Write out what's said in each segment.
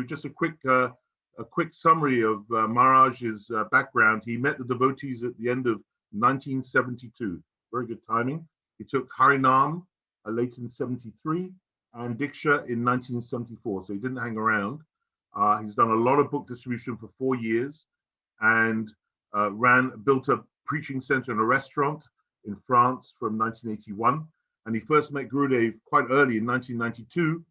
just a quick summary of Maharaj's background. He met the devotees at the end of 1972. Very good timing. He took Harinam late in 73 and Diksha in 1974. So he didn't hang around. He's done a lot of book distribution for 4 years and built a preaching center and a restaurant in France from 1981. And he first met Gurudev quite early in 1992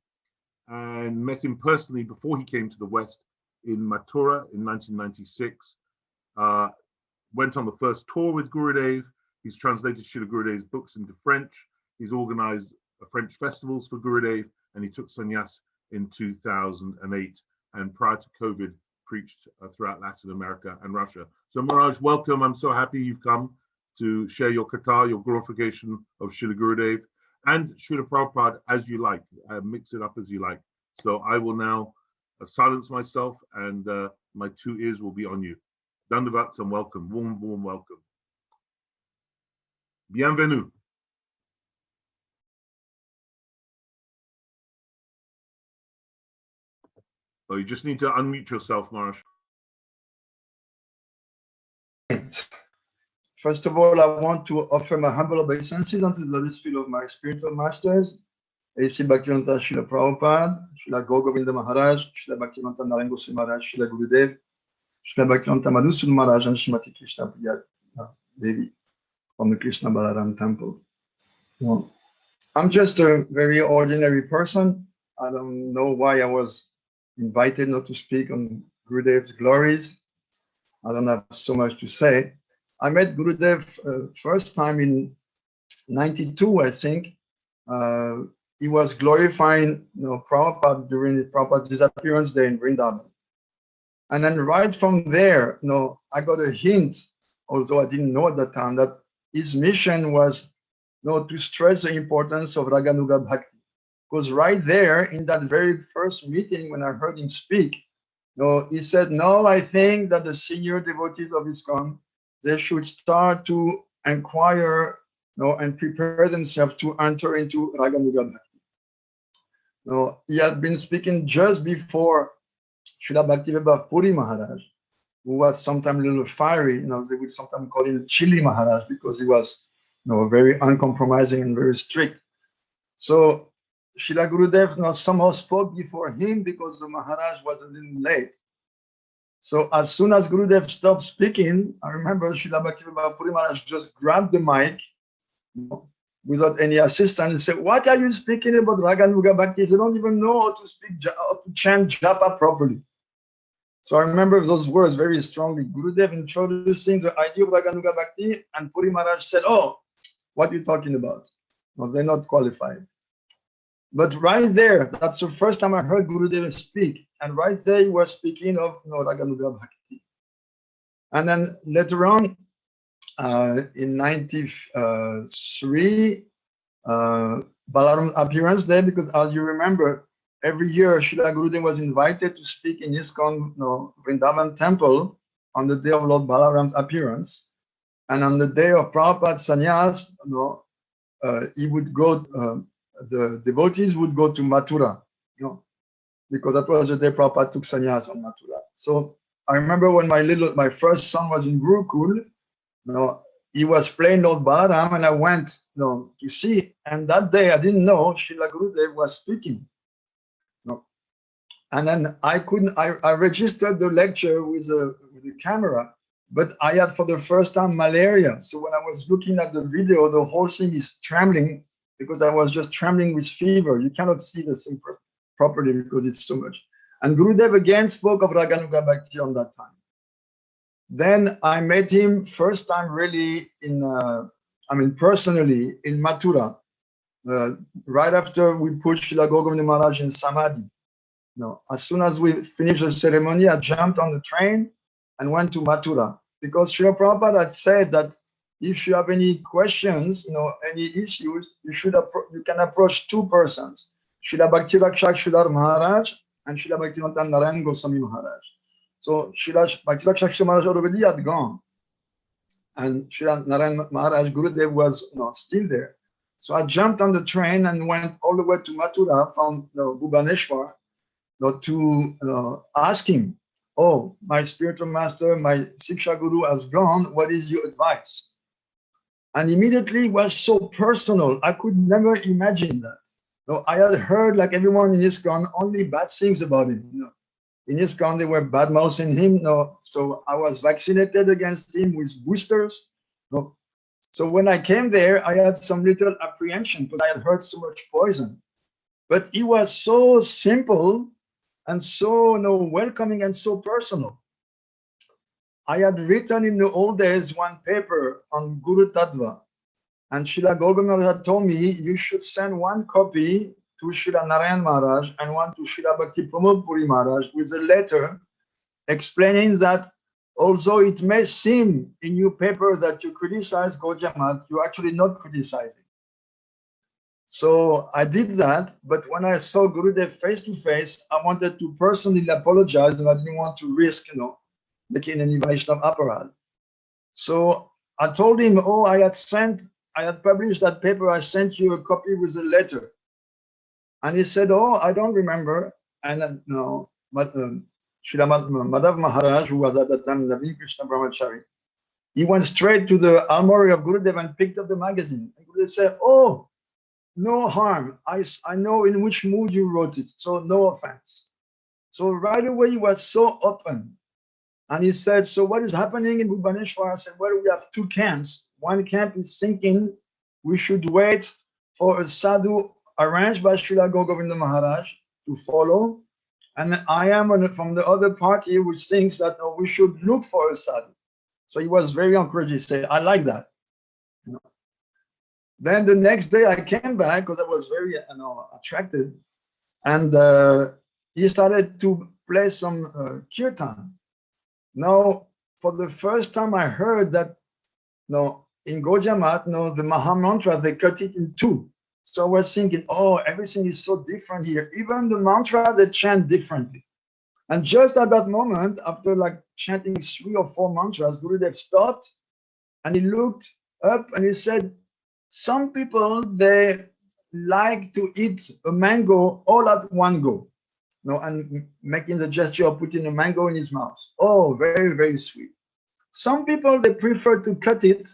and met him personally before he came to the West in Mathura in 1996. Went on the first tour with Gurudev. He's translated Srila Gurudev's books into French. He's organized French festivals for Gurudev, and he took sannyas in 2008. And prior to COVID, preached throughout Latin America and Russia. So Maharaj, welcome. I'm so happy you've come to share your katha, your glorification of Srila Gurudev and Srila Prabhupada as you like. Mix it up as you like. So I will now silence myself and my 2 ears will be on you. Dandavats and welcome. Warm, warm welcome. Bienvenue. Oh, you just need to unmute yourself, Maharaj. First of all, I want to offer my humble obeisances unto the lotus feet of my spiritual masters, A.C. Bhaktivedanta Srila Prabhupada, Srila Govinda Maharaj, Srila Bhaktivedanta Narayana Goswami Maharaj, Srila Gurudev, Srila Bhaktivedanta Madhusudan Maharaj, and Srimati Krishna Priya Devi from the Krishna Balaram temple. Well, I'm just a very ordinary person. I don't know why I was invited not to speak on Gurudev's glories. I don't have so much to say. I met Gurudev first time in 92, I think. He was glorifying Prabhupada during Prabhupada's disappearance there in Vrindavan. And then right from there, I got a hint, although I didn't know at the time, that his mission was to stress the importance of Raganuga Bhakti. Because right there, in that very first meeting when I heard him speak, he said, no, I think that the senior devotees of ISKCON, they should start to inquire and prepare themselves to enter into Raganuga Bhakti. He had been speaking just before Srila Bhaktivedanta Puri Maharaj, who was sometimes a little fiery. They would sometimes call him Chili Maharaj because he was very uncompromising and very strict. So Srila Gurudev somehow spoke before him because the Maharaj was a little late. So as soon as Gurudev stopped speaking, I remember Srila Bhaktivedanta Puri Maharaj just grabbed the mic without any assistance and said, what are you speaking about Raganuga Bhakti? They don't even know how to speak, how to chant japa properly. So I remember those words very strongly. Gurudev introducing the idea of Raganuga Bhakti, and Puri Maharaj said, oh, what are you talking about? No, they're not qualified. But right there, that's the first time I heard Gurudev speak. And right there, he was speaking of Raganuga Bhakti. And then later on, in 93, Balaram's appearance there, because as you remember, every year Srila Gurudev was invited to speak in ISKCON Vrindavan temple on the day of Lord Balaram's appearance. And on the day of Prabhupada's sannyas, he would go, the devotees would go to Mathura, because that was the day Prabhupada took sannyas on Mathura. So I remember when my first son was in Gurukul, he was playing Lord Balaram, and I went to see. And that day I didn't know Srila Gurudev was speaking. And then I registered the lecture with the camera, but I had for the first time malaria. So when I was looking at the video, the whole thing is trembling because I was just trembling with fever. You cannot see the thing properly because it's so much. And Gurudev again spoke of Raganuga Bhakti on that time. Then I met him first time really personally in Mathura, right after we put Srila Govinda Maharaj in Samadhi. As soon as we finished the ceremony, I jumped on the train and went to Mathura, because Srila Prabhupada had said that if you have any questions, any issues, you can approach two persons, Srila Bhakti-Rakshak Maharaj and Srila Bhaktivedanta Narayana Goswami Maharaj. So Srila Bhakti-Rakshak Maharaj already had gone, and Srila Narayana Maharaj Gurudev was still there. So I jumped on the train and went all the way to Mathura from Bhubaneswar. to ask him, oh, my spiritual master, my Siksha Guru has gone, what is your advice? And immediately it was so personal. I could never imagine that. I had heard, like everyone in ISKCON, only bad things about him. In ISKCON, they were bad mouthing him. So I was vaccinated against him with boosters. So when I came there, I had some little apprehension because I had heard so much poison. But he was so simple and so welcoming and so personal. I had written in the old days one paper on Guru Tattva, and Srila Gaudiya had told me you should send one copy to Srila Narayana Maharaj and one to Srila Bhakti Pramod Puri Maharaj with a letter explaining that although it may seem in your paper that you criticize Gaudiya Math, you're actually not criticizing. So I did that, but when I saw Gurudev face to face, I wanted to personally apologize, and I didn't want to risk, making any Vaishnava apparat. So I told him, oh, I had published that paper, I sent you a copy with a letter. And he said, oh, I don't remember. And but Srila Madhav Maharaj, who was at that time Naveen Krishna Brahmachari, he went straight to the armory of Gurudev and picked up the magazine. And Gurudev said, oh, no harm. I know in which mood you wrote it, so no offense. So right away he was so open. And he said, so what is happening in Bhubaneswar? I said, well, we have two camps. One camp is thinking we should wait for a sadhu arranged by Srila Govinda Maharaj to follow. And I am from the other party which thinks that we should look for a sadhu. So he was very encouraged. He said, I like that. Then the next day I came back because I was very attracted. And he started to play some kirtan. Now, for the first time I heard that in Gaudiya Math, the Maha Mantra, they cut it in two. So I was thinking, oh, everything is so different here. Even the mantra, they chant differently. And just at that moment, after like chanting 3 or 4 mantras, Gurudev stopped and he looked up and he said, some people, they like to eat a mango all at one go. And making the gesture of putting a mango in his mouth. Oh, very, very sweet. Some people, they prefer to cut it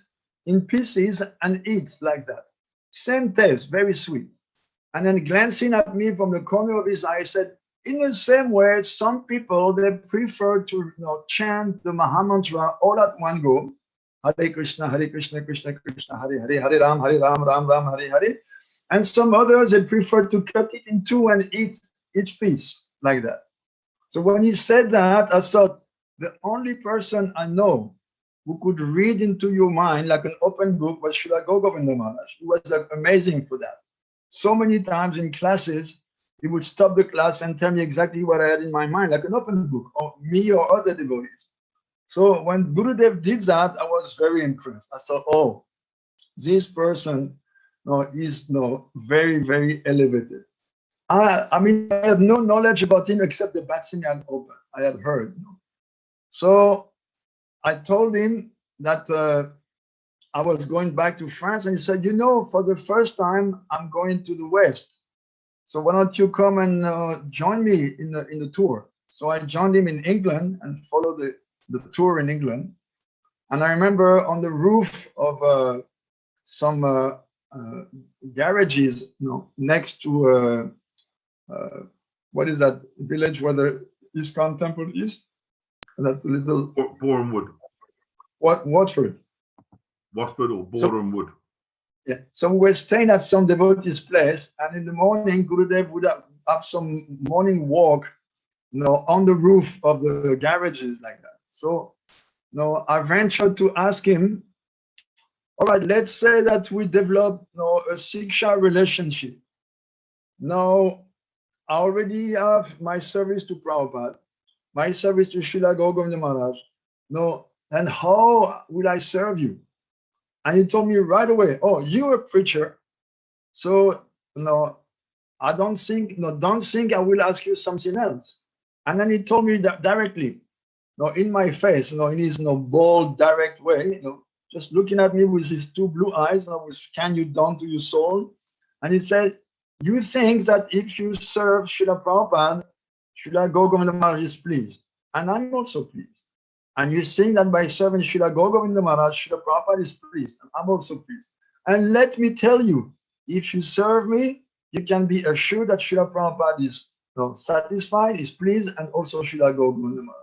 in pieces and eat like that. Same taste, very sweet. And then glancing at me from the corner of his eye, said, in the same way, some people, they prefer to chant the Mahamantra all at one go. Hare Krishna, Krishna Krishna, Hare Hare, Hare Ram, Ram Ram, Hare Hare. And some others, they prefer to cut it in two and eat each piece like that. So when he said that, I thought the only person I know who could read into your mind like an open book was Srila Govinda Maharaj. He was like amazing for that. So many times in classes, he would stop the class and tell me exactly what I had in my mind, like an open book, or me or other devotees. So when Gurudev did that, I was very impressed. I thought, oh, this person is very, very elevated. I mean, I had no knowledge about him except the bad thing I had heard. So I told him that I was going back to France, and he said, for the first time, I'm going to the West. So why don't you come and join me in the tour? So I joined him in England and followed the tour in England. And I remember on the roof of some garages, next to what is that village where the ISKCON temple is? That little Boreham Wood. Watford. Watford or Boreham Wood. Yeah. So we were staying at some devotee's place, and in the morning, Gurudev would have some morning walk, on the roof of the garages like that. So, I ventured to ask him, all right, let's say that we develop a Siksha relationship. Now, I already have my service to Prabhupada, my service to Srila Govinda Maharaj. And how will I serve you? And he told me right away, oh, you're a preacher. So, I don't think I will ask you something else. And then he told me that directly, in my face, in his bold, direct way, just looking at me with his 2 blue eyes, and I will scan you down to your soul. And he said, you think that if you serve Srila Prabhupada, Srila Govinda Maharaj is pleased, and I'm also pleased. And you think that by serving Srila Govinda Maharaj, Srila Prabhupada is pleased, and I'm also pleased. And let me tell you, if you serve me, you can be assured that Srila Prabhupada is satisfied, is pleased, and also Srila Govinda Maharaj.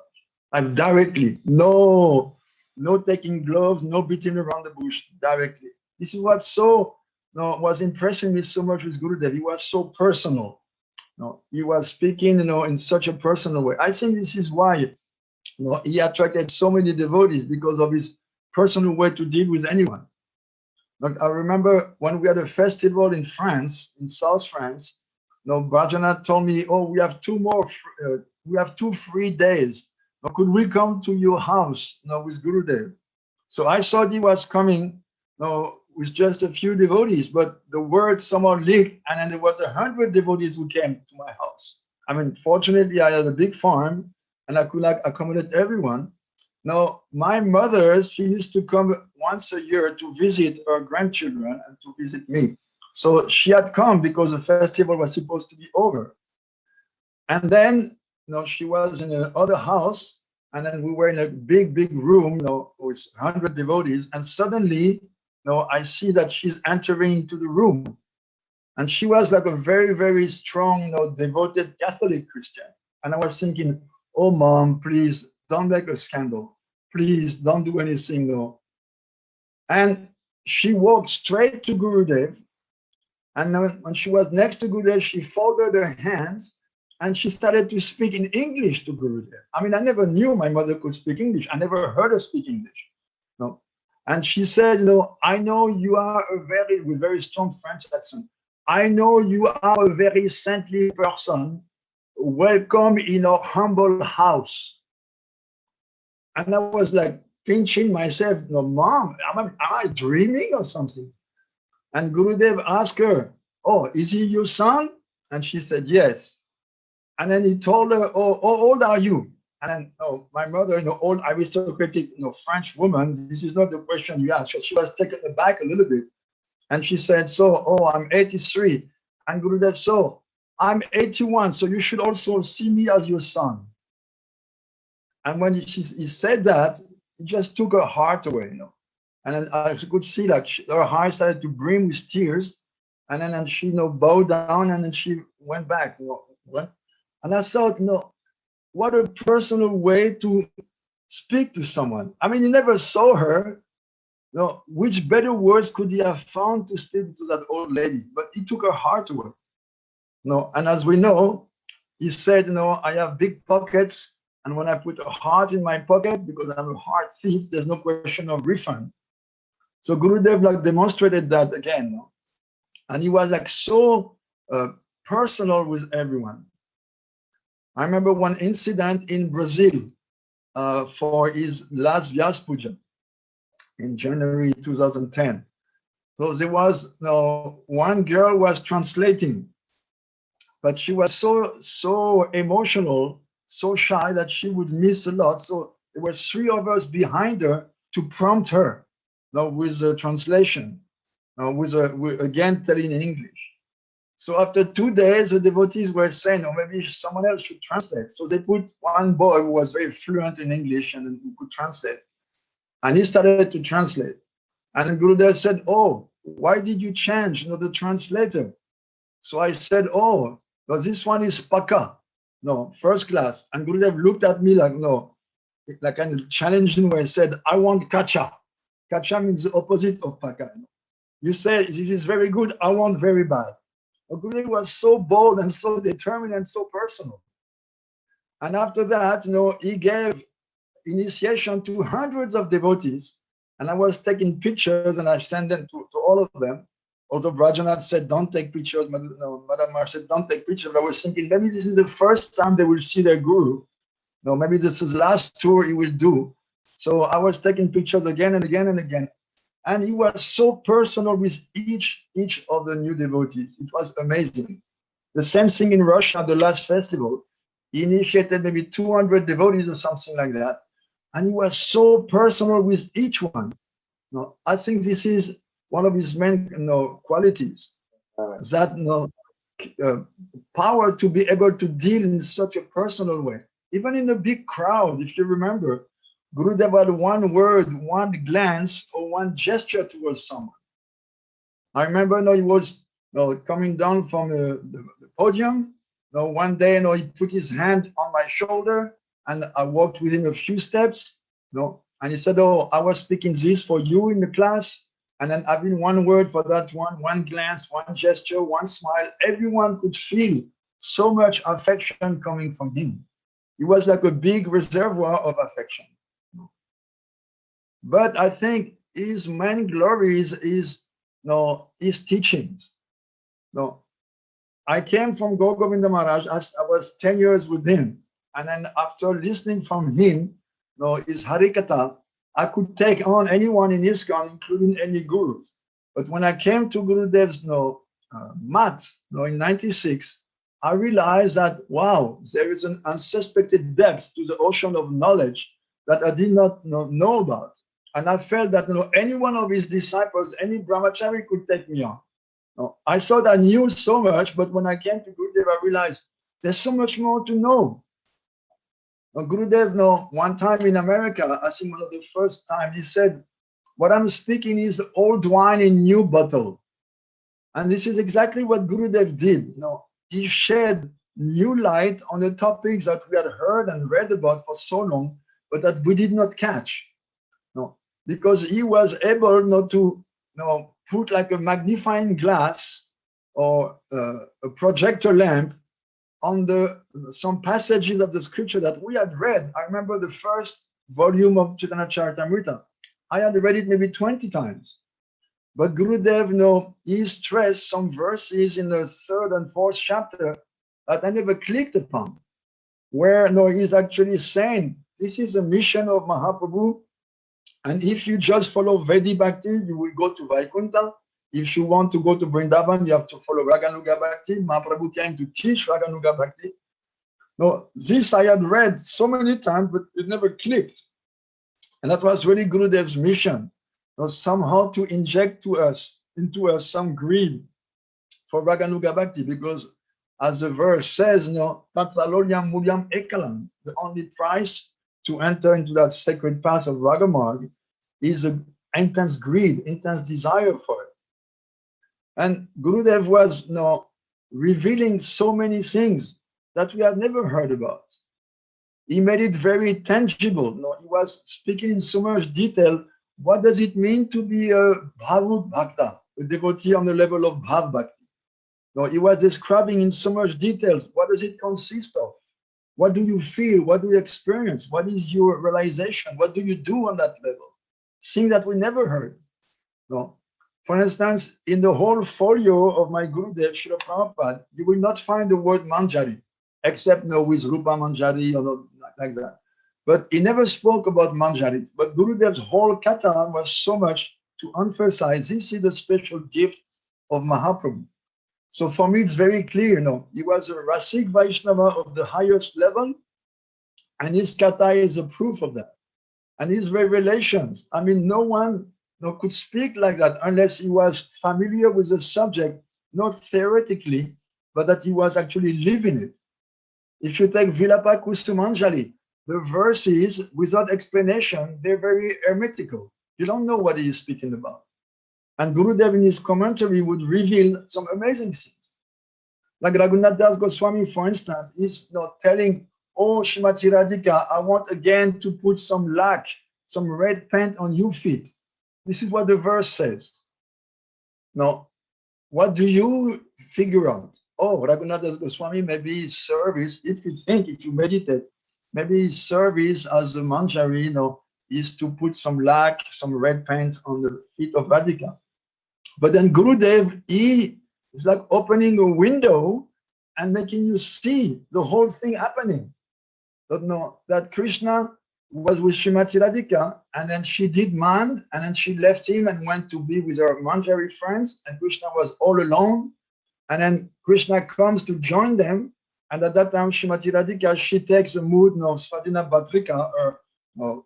Like directly, no taking gloves, no beating around the bush, directly. This is what was impressing me so much with Gurudev. He was so personal. He was speaking, in such a personal way. I think this is why he attracted so many devotees, because of his personal way to deal with anyone. Like, I remember when we had a festival in France, in South France, Bhajana told me, "Oh, we have we have 2 free days. Now, could we come to your house with Gurudev?" So I thought he was coming with just a few devotees, but the word somehow leaked, and then there was 100 devotees who came to my house. I mean, fortunately, I had a big farm, and I could accommodate everyone. Now, my mother, she used to come once a year to visit her grandchildren and to visit me. So she had come because the festival was supposed to be over. And then, she was in another house, and then we were in a big room, with 100 devotees, and suddenly, I see that she's entering into the room. And she was like a very strong, devoted Catholic Christian. And I was thinking, "Oh, Mom, please don't make a scandal. Please don't do anything, no." And she walked straight to Gurudev. And when she was next to Gurudev, she folded her hands and she started to speak in English to Gurudev. I mean, I never knew my mother could speak English. I never heard her speak English. And she said, "I know you are with very strong French accent. I know you are a very saintly person. Welcome in our humble house." And I was like pinching myself, "Mom, am I dreaming or something?" And Gurudev asked her, "Oh, is he your son?" And she said, "Yes." And then he told her, "Oh, how old are you?" And then, my mother, old aristocratic, French woman, this is not the question you asked. So she was taken aback a little bit. And she said, "I'm 83. And Gurudev, "So I'm 81. So you should also see me as your son." And when he said that, it just took her heart away, And then I could see that her eyes started to brim with tears. And then she, bowed down, and then she went back, And I thought, what a personal way to speak to someone. I mean, he never saw her. Which better words could he have found to speak to that old lady? But he took her heart away. And as we know, he said, "I have big pockets, and when I put a heart in my pocket, because I'm a heart thief, there's no question of refund." So Gurudev demonstrated that again, and he was so personal with everyone. I remember one incident in Brazil for his last Vyas Puja in January 2010. So there was one girl was translating, but she was so emotional, so shy that she would miss a lot. So there were 3 of us behind her to prompt her with the translation, with again telling in English. So after 2 days, the devotees were saying, maybe someone else should translate. So they put one boy who was very fluent in English and who could translate. And he started to translate. And then Gurudev said, "Oh, why did you change the translator?" So I said, "Oh, because this one is Paka, first class." And Gurudev looked at me like kind of challenging way, said, "I want Kacha." Kacha means the opposite of Paka. You said, "This is very good, I want very bad." Gurudev was so bold and so determined and so personal. And after that, he gave initiation to hundreds of devotees. And I was taking pictures and I sent them to all of them. Although Brajanath said, "Don't take pictures." Madam Mar said, "Don't take pictures." But I was thinking, maybe this is the first time they will see their guru. Maybe this is the last tour he will do. So I was taking pictures again and again and again. And he was so personal with each of the new devotees. It was amazing. The same thing in Russia, the last festival. He initiated maybe 200 devotees or something like that. And he was so personal with each one. I think this is one of his main qualities. That power to be able to deal in such a personal way. Even in a big crowd, if you remember, Gurudeva had one word, one glance, or one gesture towards someone. I remember, he was coming down from the podium. One day, he put his hand on my shoulder, and I walked with him a few steps. And he said, "Oh, I was speaking this for you in the class." And then having one word for that one glance, one gesture, one smile, everyone could feel so much affection coming from him. He was like a big reservoir of affection. But I think his main glory is his teachings. I came from Govinda Maharaj. I was 10 years with him. And then after listening from him, his Harikatha, I could take on anyone in ISKCON, including any gurus. But when I came to Gurudev's mat in 96, I realized that, wow, there is an unsuspected depth to the ocean of knowledge that I did not know about. And I felt that any one of his disciples, any brahmachari could take me on. I thought I knew so much, but when I came to Gurudev, I realized there's so much more to know. Gurudev, one time in America, I think one of the first time, he said, "What I'm speaking is old wine in new bottle." And this is exactly what Gurudev did. He shed new light on the topics that we had heard and read about for so long, but that we did not catch. Because he was able to put like a magnifying glass or a projector lamp on some passages of the scripture that we had read. I remember the first volume of Chaitanya Charitamrita. I had read it maybe 20 times. But Gurudev, he stressed some verses in the 3rd and 4th chapter that I never clicked upon, where he's actually saying, this is a mission of Mahaprabhu, and if you just follow Vedi Bhakti, you will go to Vaikuntha. If you want to go to Vrindavan, you have to follow Raganuga Bhakti. Mahaprabhu came to teach Raganuga Bhakti. This I had read so many times, but it never clicked. And that was really Gurudev's mission, somehow to inject into us some greed for Raganuga Bhakti, because as the verse says, Tatralolyam Mulyam Ekalam, the only price to enter into that sacred path of Ragamarg is an intense greed, intense desire for it. And Gurudev was revealing so many things that we have never heard about. He made it very tangible. He was speaking in so much detail. What does it mean to be a Bhavut Bhakta, a devotee on the level of Bhav Bhakti? He was describing in so much details. What does it consist of? What do you feel? What do you experience? What is your realization? What do you do on that level? Things that we never heard. For instance, in the whole folio of my Gurudev, Srila Prabhupada, you will not find the word Manjari, except with Rupa Manjari or like that. But he never spoke about Manjari. But Gurudev's whole katha was so much to emphasize this is a special gift of Mahaprabhu. So for me, it's very clear, he was a Rasik Vaishnava of the highest level, and his katha is a proof of that. And his revelations, no one could speak like that unless he was familiar with the subject, not theoretically, but that he was actually living it. If you take Vilapa Kusumanjali, the verses, without explanation, they're very hermetical. You don't know what he is speaking about. And Gurudev in his commentary would reveal some amazing things. Like Raghunath Das Goswami, for instance, is telling, "Oh, Shrimati Radhika, I want again to put some lac, some red paint on your feet." This is what the verse says. Now, what do you figure out? Oh, Raghunath Das Goswami, maybe his service, if you meditate, maybe his service as a manjari, is to put some lac, some red paint on the feet of Radhika. But then Gurudev, he is like opening a window and making you see the whole thing happening. That Krishna was with Srimati Radhika, and then she did man, and then she left him and went to be with her manjari friends, and Krishna was all alone. And then Krishna comes to join them, and at that time, Srimati Radhika, she takes the mood of Svadhina Bhadrika, or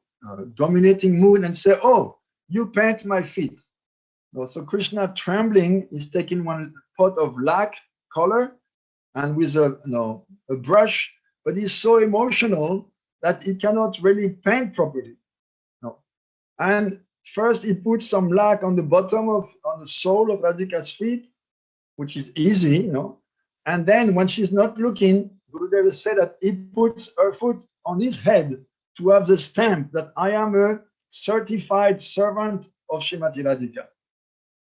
dominating mood, and say, "Oh, you paint my feet." So Krishna, trembling, is taking one pot of lac color and with a brush, but he's so emotional that he cannot really paint properly. No. And first he puts some lac on the bottom on the sole of Radhika's feet, which is easy, And then when she's not looking, Gurudeva said that he puts her foot on his head to have the stamp that I am a certified servant of Srimati Radhika.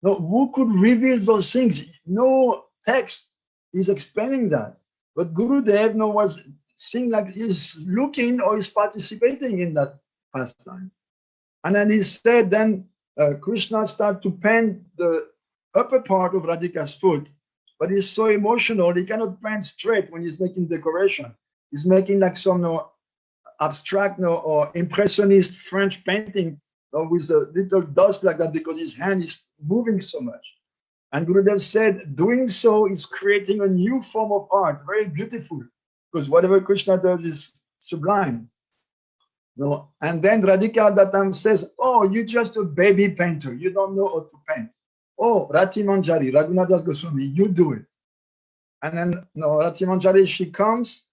Now, who could reveal those things? No text is explaining that. But Gurudev was seeing like he's looking or he's participating in that pastime. And then he said, then Krishna started to paint the upper part of Radhika's foot, but he's so emotional, he cannot paint straight when he's making decoration. He's making like some abstract or impressionist French painting with a little dust like that because his hand is moving so much. And Gurudev said, doing so is creating a new form of art, very beautiful, because whatever Krishna does is sublime. And then Radhika at that time says, oh, you're just a baby painter. You don't know how to paint. Oh, Rati Manjari, Raghunath Goswami, you do it. And then Rati Manjari, she comes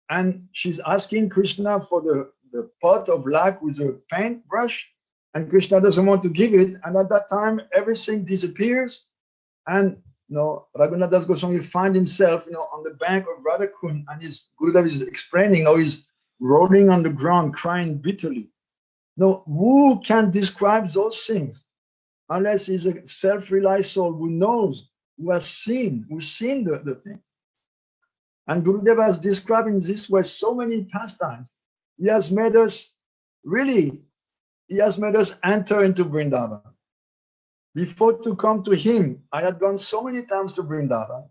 and she's asking Krishna for the pot of lac with a paintbrush, and Krishna doesn't want to give it. And at that time, everything disappears. And Raghunath Das Goswami find himself on the bank of Radhakund, and his Gurudev is explaining how he's rolling on the ground, crying bitterly. Now, who can describe those things unless he's a self-realized soul who knows, who has seen, the thing? And Gurudeva has described in this way so many pastimes. He has made us enter into Vrindavan. Before to come to him, I had gone so many times to Vrindavan.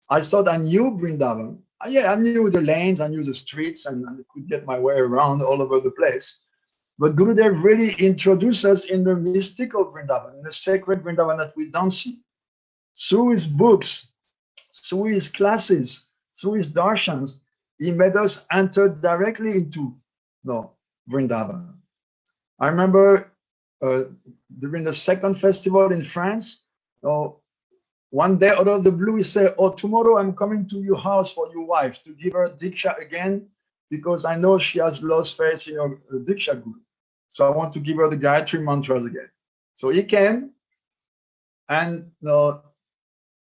I thought I knew Vrindavan. I knew the lanes, I knew the streets, and I could get my way around all over the place. But Gurudev really introduced us in the mystical Vrindavan, in the sacred Vrindavan that we don't see. Through his books, through his classes, through his darshans, he made us enter directly into Vrindavan. I remember during the second festival in France, one day out of the blue, he said, oh, tomorrow I'm coming to your house for your wife to give her Diksha again, because I know she has lost faith in your Diksha Guru. So I want to give her the Gayatri mantras again. So he came and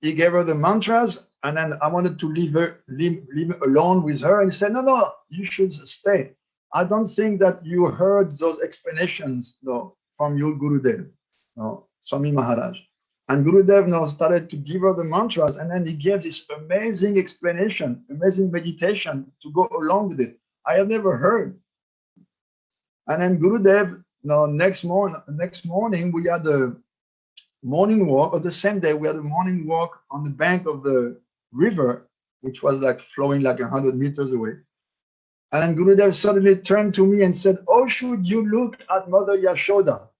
he gave her the mantras, and then I wanted to leave alone with her. And he said, no, you should stay. I don't think that you heard those explanations from your Gurudev, Swami Maharaj. And Gurudev started to give her the mantras, and then he gave this amazing explanation, amazing meditation to go along with it. I have never heard. And then Gurudev, next morning we had a morning walk, or the same day we had a morning walk on the bank of the river, which was like flowing like 100 meters away. And then Gurudev suddenly turned to me and said, oh, should you look at Mother Yashoda?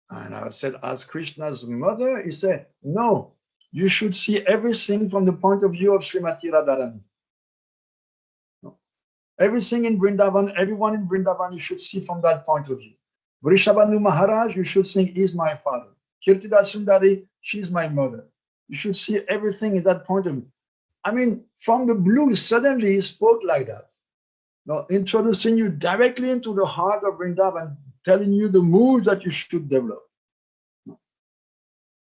And I said, as Krishna's mother? He said, no, you should see everything from the point of view of Srimati Radharani. Everything in Vrindavan, everyone in Vrindavan, you should see from that point of view. Vrishabhanu Maharaj, you should think, is my father. Kirtida Sundari, she's my mother. You should see everything in that point of view. I mean, from the blue, suddenly he spoke like that. Introducing you directly into the heart of Vrindavan, telling you the moves that you should develop.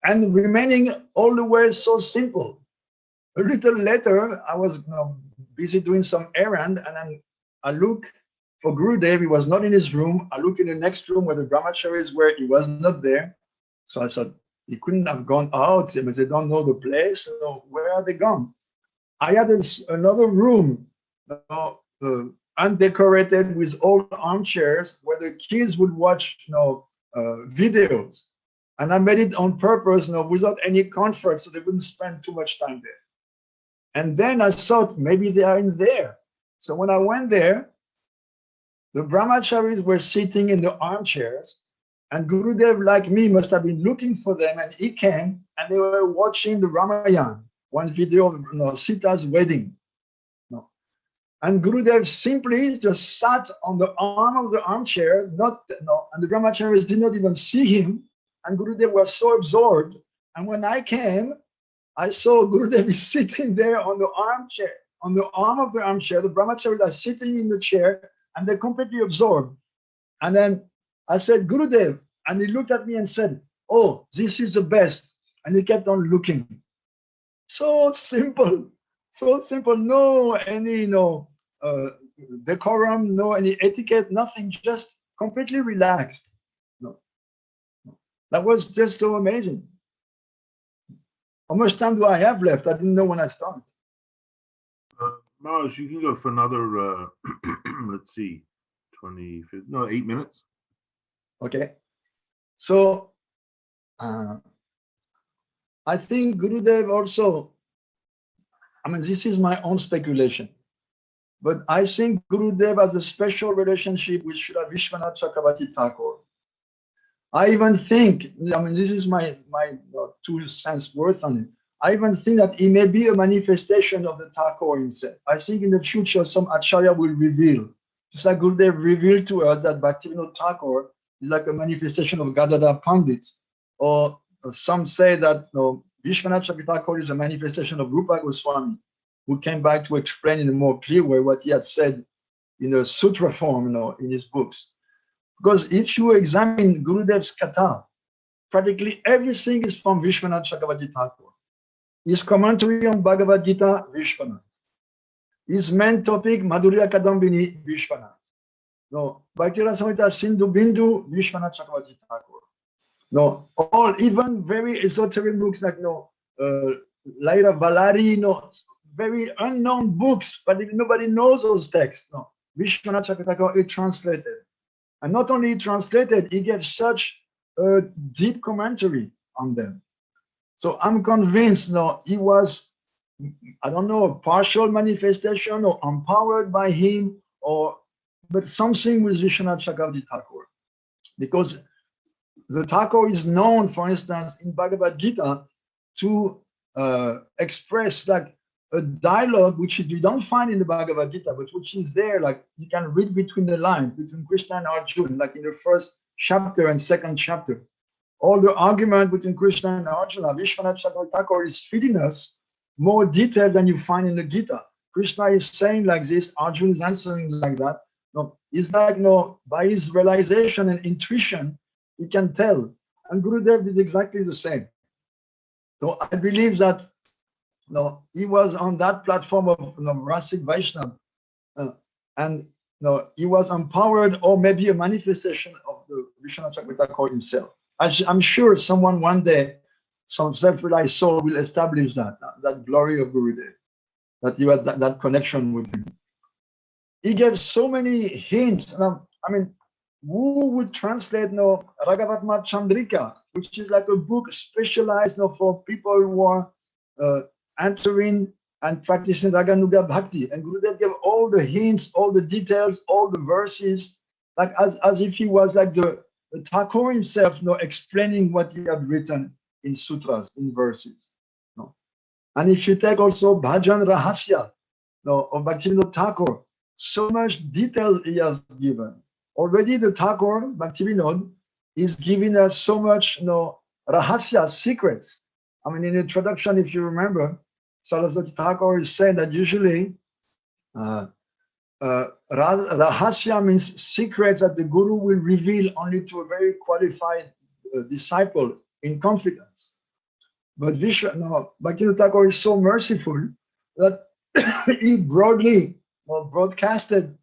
And remaining all the way so simple. A little later, I was busy doing some errand, and then I look for Gurudev. He was not in his room. I look in the next room where the brahmacharis were. He was not there. So I thought he couldn't have gone out. But they don't know the place. So where are they gone? I had another room, undecorated, with old armchairs where the kids would watch videos. And I made it on purpose, without any comfort, so they wouldn't spend too much time there. And then I thought maybe they are in there. So when I went there, the brahmacharis were sitting in the armchairs, and Gurudev, like me, must have been looking for them, and he came, and they were watching the Ramayana, one video of Sita's wedding. And Gurudev simply just sat on the arm of the armchair, and the brahmacharis did not even see him, and Gurudev was so absorbed. And when I came, I saw Gurudev is sitting there on the armchair, on the arm of the armchair. The brahmacharis are sitting in the chair and they're completely absorbed. And then I said, Gurudev, and he looked at me and said, oh, this is the best. And he kept on looking. So simple, no any decorum, no any etiquette, nothing, just completely relaxed. No. That was just so amazing. How much time do I have left? I didn't know when I started. Maharaj, you can go for another, let's see, 8 minutes. Okay. So, I think Gurudev also, I mean, this is my own speculation, but I think Gurudev has a special relationship with Srila Vishwanath Chakravarti Thakur. I even think, I mean, this is my 2 cents worth on it. I even think that he may be a manifestation of the Thakur himself. I think in the future, some Acharya will reveal, just like Gurudev revealed to us that Bhaktivinoda Thakur is like a manifestation of Gadadhar Pandit, or some say that Vishwanath Chakravarti Thakur is a manifestation of Rupa Goswami, who came back to explain in a more clear way what he had said in a sutra form, in his books. Because if you examine Gurudev's Katha, practically everything is from Vishwanath Chakravarti Thakur. His commentary on Bhagavad Gita, Vishwanath. His main topic, Madhurya Kadambini, Vishwanath. No, Bhakti Rasamrita Sindhu Bindu, Vishwanath Chakravarti Thakur. No, all even very esoteric books like Laira Valari, very unknown books, but nobody knows those texts. No, Vishwanath Chakravarti Thakur is translated. And not only translated, he gave such a deep commentary on them. So I'm convinced he was, I don't know, a partial manifestation or empowered by him, but something with Vishwanath Chakravarti Thakur. Because the Thakur is known, for instance, in Bhagavad Gita to express like a dialogue which you don't find in the Bhagavad Gita, but which is there, like you can read between the lines, between Krishna and Arjuna, like in the first chapter and second chapter. All the argument between Krishna and Arjuna, Vishwanath Chakravarti Thakur is feeding us more detail than you find in the Gita. Krishna is saying like this, Arjuna is answering like that. No, it's like by his realization and intuition, he can tell. And Gurudev did exactly the same. So I believe that he was on that platform of Rasik Vaishnava, and he was empowered, or maybe a manifestation of the Vishwanath Chakravarti Thakur himself. I'm sure someone one day, some self-realized soul will establish that glory of Gurudev, that he had that connection with him. He gave so many hints. I mean, who would translate Ragavatma Chandrika, which is like a book specialized for people who are entering and practicing Raganuga Bhakti. And Gurudev gave all the hints, all the details, all the verses, like as if he was like the Thakur himself, explaining what he had written in sutras, in verses. And if you take also Bhajan Rahasya of Bhaktivinoda Thakur, so much detail he has given. Already the Thakur, Bhaktivinoda, is giving us so much Rahasya, secrets. I mean, in the introduction, if you remember, Saraswati Thakur is saying that usually Rahasya means secrets that the Guru will reveal only to a very qualified disciple in confidence. But Bhaktivinoda Thakur is so merciful that he broadly broadcasted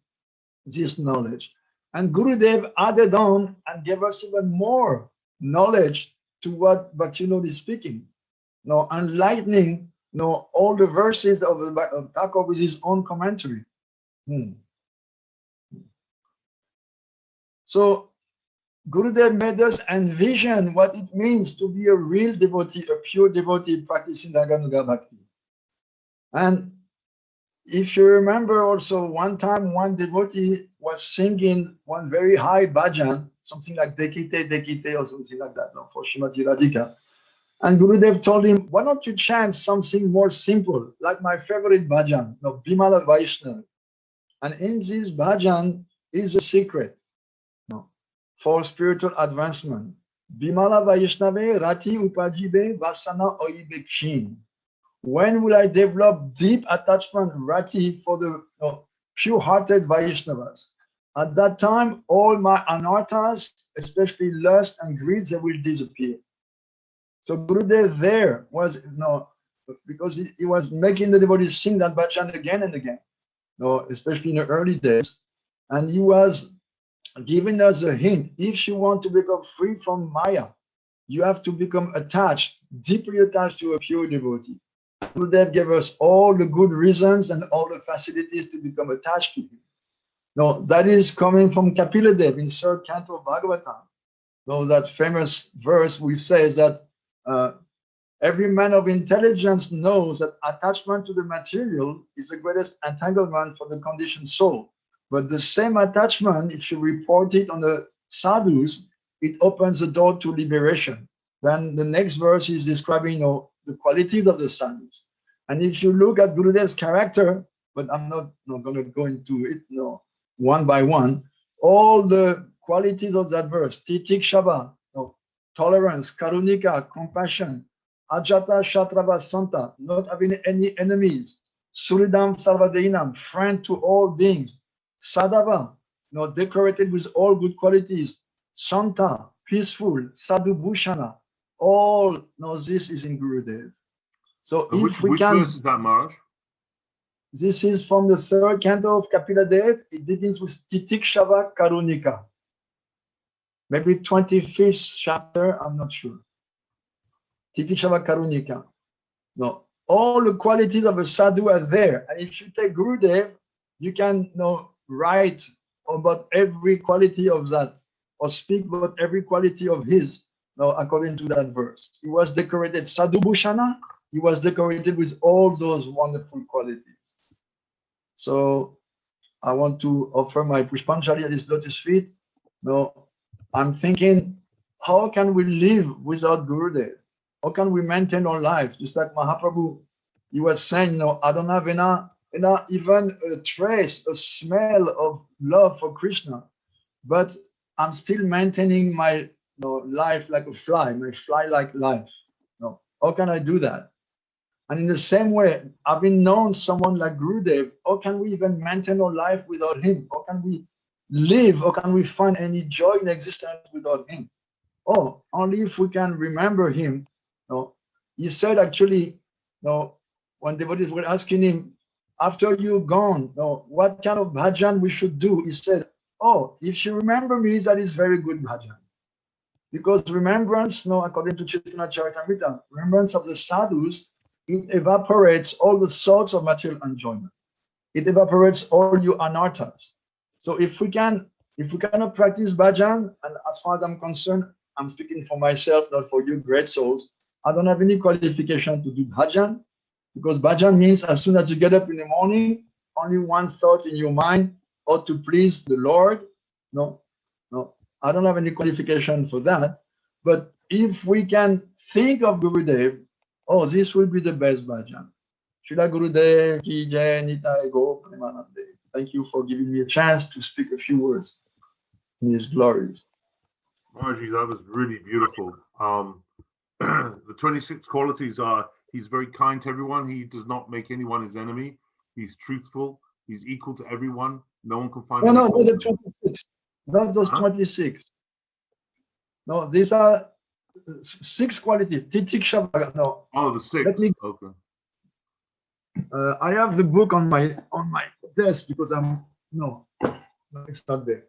this knowledge. And Gurudev added on and gave us even more knowledge to what Bhaktivinoda is speaking. Enlightening all the verses of Thakur with his own commentary. So Gurudev made us envision what it means to be a real devotee, a pure devotee practicing Raganuga Bhakti. And if you remember also, one time one devotee was singing one very high bhajan, something like Dekite, Dekite or something like that, for Srimati Radhika. And Gurudev told him, why don't you chant something more simple, like my favorite bhajan, Bimala Vaishnava. And in this bhajan is a secret for spiritual advancement. Bimala Vaishnava Rati Upajibe Vasana Oibe Kshin. When will I develop deep attachment, rati, for the pure-hearted Vaishnavas? At that time, all my anarthas, especially lust and greed, they will disappear. So Gurudev there was, because he was making the devotees sing that bhajan again and again, especially in the early days. And he was giving us a hint. If you want to become free from Maya, you have to become attached, deeply attached to a pure devotee. Gurudev gave us all the good reasons and all the facilities to become attached to him. No, that is coming from Kapila Dev in 3rd canto of Bhagavatam. No, that famous verse which says that every man of intelligence knows that attachment to the material is the greatest entanglement for the conditioned soul. But the same attachment, if you report it on the sadhus, it opens the door to liberation. Then the next verse is describing the qualities of the sadhus. And if you look at Gurudev's character, but I'm not going to go into it one by one, all the qualities of that verse, titikshava, tolerance, karunika, compassion, ajata shatrava santa, not having any enemies, suridam sarvadehinam, friend to all beings, sadhava, decorated with all good qualities, shanta, peaceful, sadhu bhushana, all this is in Gurudev. So if we which can, verse is that, Maharaj? this is from the 3rd canto of Kapila Dev. It begins with titikshava karunika. Maybe 25th chapter, I'm not sure. Titikshava karunika. No, all the qualities of a sadhu are there. And if you take Gurudev, you can write about every quality of that, or speak about every quality of his, according to that verse. He was decorated sadhu bhushana. He was decorated with all those wonderful qualities. So I want to offer my Pushpanjali at his lotus feet. I'm thinking, how can we live without Gurudev? How can we maintain our life? Just like Mahaprabhu, he was saying, I don't have even a trace, a smell of love for Krishna, but I'm still maintaining my life like a fly, my fly-like life. How can I do that? And in the same way, having known someone like Gurudev, how can we even maintain our life without him? How can we live? How can we find any joy in existence without him? Only if we can remember him. He said actually, when devotees were asking him, after you're gone, what kind of bhajan we should do? He said, if you remember me, that is very good bhajan. Because remembrance, according to Chaitanya Charitamrita, remembrance of the sadhus, it evaporates all the sorts of material enjoyment. It evaporates all your anarthas. So if we cannot practice bhajan, and as far as I'm concerned, I'm speaking for myself, not for you great souls, I don't have any qualification to do bhajan, because bhajan means as soon as you get up in the morning, only one thought in your mind, or to please the Lord. No, I don't have any qualification for that. But if we can think of Gurudev, this will be the best bhajan. Srila Gurudev ki jai, Nitai Go Premanande. Thank you for giving me a chance to speak a few words in his glories. Maharaji, that was really beautiful. The 26 qualities are: he's very kind to everyone. He does not make anyone his enemy. He's truthful. He's equal to everyone. No one can find. No, not the 26. Not those 26. No, these are 6 qualities. Titikshava. No. The 6. Okay. I have the book on my desk because no, it's not there.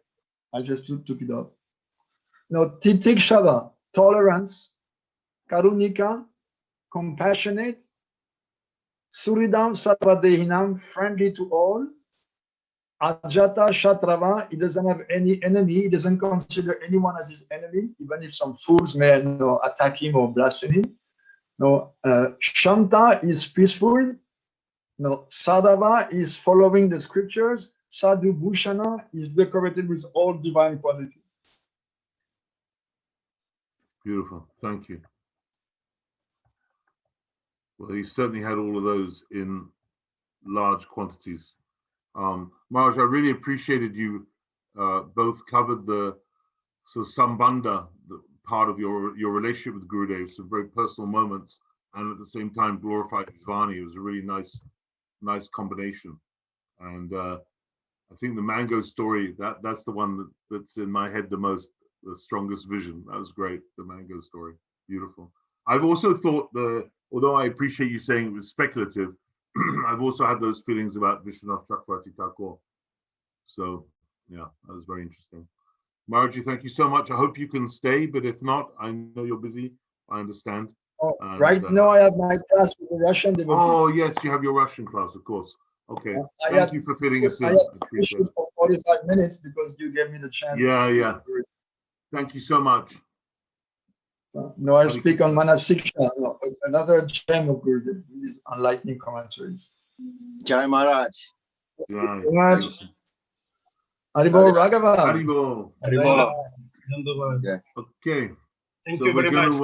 I just took it off. No, titikshava, tolerance, karunika, compassionate, suridam sarvadehinam, friendly to all, ajata shatrava, he doesn't have any enemy, he doesn't consider anyone as his enemy, even if some fools may attack him or blaspheme him. Shanta is peaceful. Sadhava is following the scriptures. Sadhu Bhushana is decorated with all divine qualities. Beautiful. Thank you. Well, he certainly had all of those in large quantities. Maharaj, I really appreciated you both covered the sort of sambandha, the part of your relationship with Gurudev, some very personal moments and at the same time glorified his Vani. It was a really nice combination. And I think the mango story, that's the one that's in my head the most, the strongest vision. That was great, the mango story. Beautiful. I've also thought although I appreciate you saying it was speculative, I've also had those feelings about Vishwanath Chakravarti Thakur. So yeah, that was very interesting. Maharaji, thank you so much. I hope you can stay, but if not, I know you're busy. I understand. Oh, right now I have my class with the Russian devotees. Oh yes, you have your Russian class, of course. Okay. Thank you for fitting us in. I appreciate it for 45 minutes because you gave me the chance. Yeah. Thank you so much. No, I speak on Manasiksha, another gem of Gurudeva, his enlightening commentaries. Jai Maharaj. Jai. Haribol Raghava. Haribol. Haribol. Okay. Thank you very much.